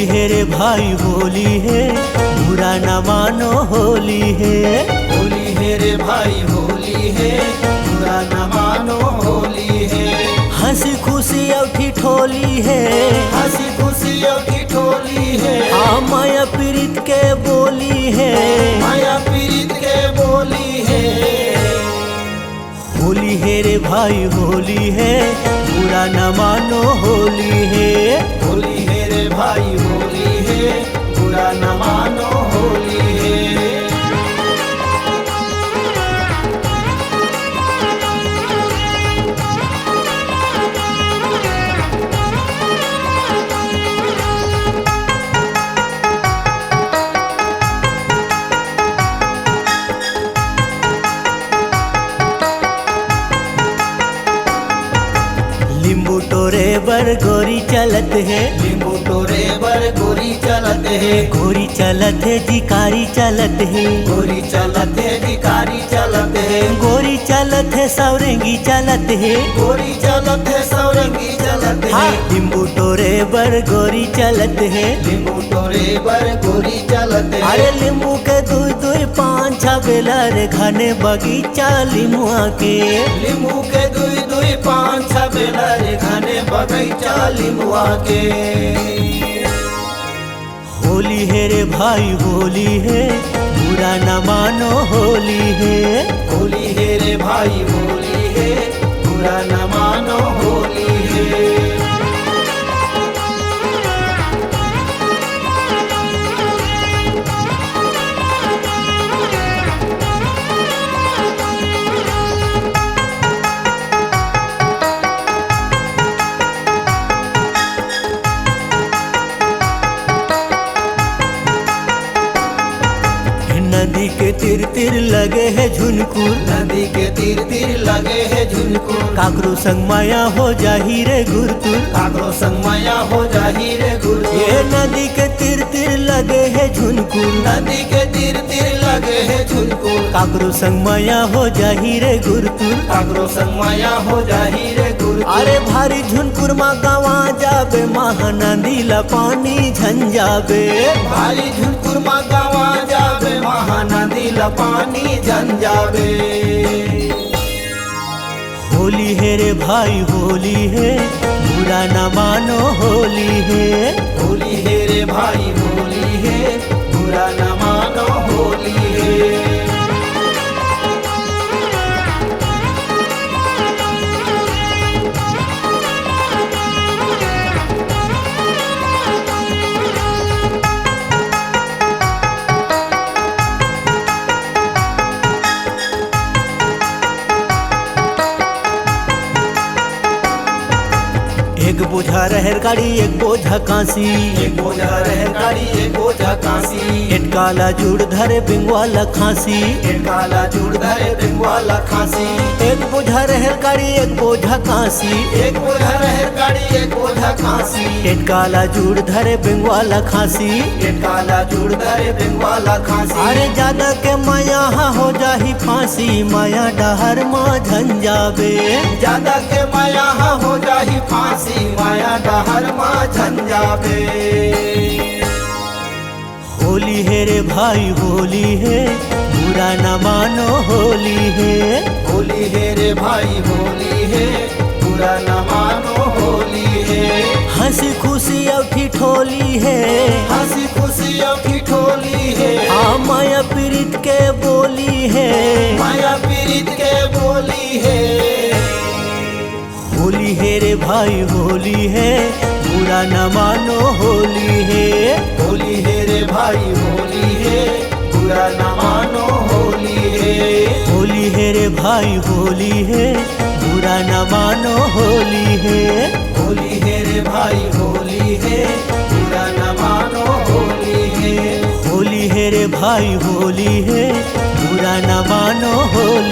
होली है रे भाई होली है, बुरा न मानो होली है। होली है रे भाई होली है, बुरा न मानो होली है। हंसी खुशी और ठिठोली है, हंसी खुशी और ठिठोली है। हाँ माया पीड़ित के बोली है, माया पीड़ित के बोली है। होली है रे भाई होली है, बुरा न मानो होली है। होली है रे भाई होली है, बुरा न मानो होली है। लींबू टोरे बर गोरी चलत है, लींबू टोरे बर गोरी चलत है। गोरी चलत है जिकारी चलत है, गोरी चलत है भिकारी चलत है। गोरी चलत है सौरंगी चलत है। गोरी चलत है सौरंगी चलत है। लींबू टोरे बर गोरी चलत है, लींबू टोरे बर गोरी चलत है। अरे लींबू के दुई दुई पाँच छह बेलर घने बगीचा लीमुआ के। लींबू के दुई दुई पाँच छह बेलर घने बगीचा लीमुआ के। होली है रे भाई होली है, बुरा न मानो होली है। होली है रे भाई होली है, बुरा न मानो होली है। नदी के तीर तीर लगे है झुनकुर, नदी के तीर तीर लगे है झुनकुर। काकरो संग माया हो जाही रे गुरतुर। काकरो संग माया हो जाही रे गुरु। ये नदी के तीर तीर लगे है झुनकुर, नदी के तीर तीर लगे है झुनकुर। काकरो संग माया हो जाही रे गुरतुर। काकरो संग माया हो जाही रे गुरु। अरे भारी झुनकुर मा गवा जाबे, महानदी ला पानी झंझाबे। भारी झुनकुर मा गवा जाबे, महानदी ला पानी झंझाबे। होली है रे भाई होली है, बुरा न मानो होली है। होली है रे भाई होली है, बुरा न मानो होली है। एक बोझा रहर गाड़ी एक बोझा कांसी, एक बोझा रहर गाड़ी एक बोझा कांसी। एट काला जुड़ धरे बिंगवाला खांसी। एक काला जुड़ धरे बिंगवाला खांसी। एक बोझा रहर गाड़ी एक बोझा कांसी, एक बोझा रहर गाड़ी एक बोझा कांसी। एट काला जुड़ धरे बिंगवाला खांसी। एक काला जुड़ धरे बिंगवाला खांसी। अरे ज्यादा के माया हो जाही फांसी, माया डहर माँ झंझाबे। ज्यादा के माया हो जाही फांसी, माया डहर माँ झंझाबे। होली है रे भाई होली है, बुरा न मानो होली है। होली है रे भाई होली है, बुरा न मानो होली है। हंसी खुशी और ठिठोली है, हंसी खुशी और ठिठोली है। हाँ माया पीड़ित के बोली है, माया पीड़ित के बोली है। होली है रे भाई होली है, बुरा न मानो होली है। होली है रे भाई होली है, बुरा न मानो होली है। होली है रे भाई होली है, बुरा न मानो होली है। होली है रे भाई होली है, बुरा न मानो होली है। होली है रे भाई होली है, बुरा न मानो होली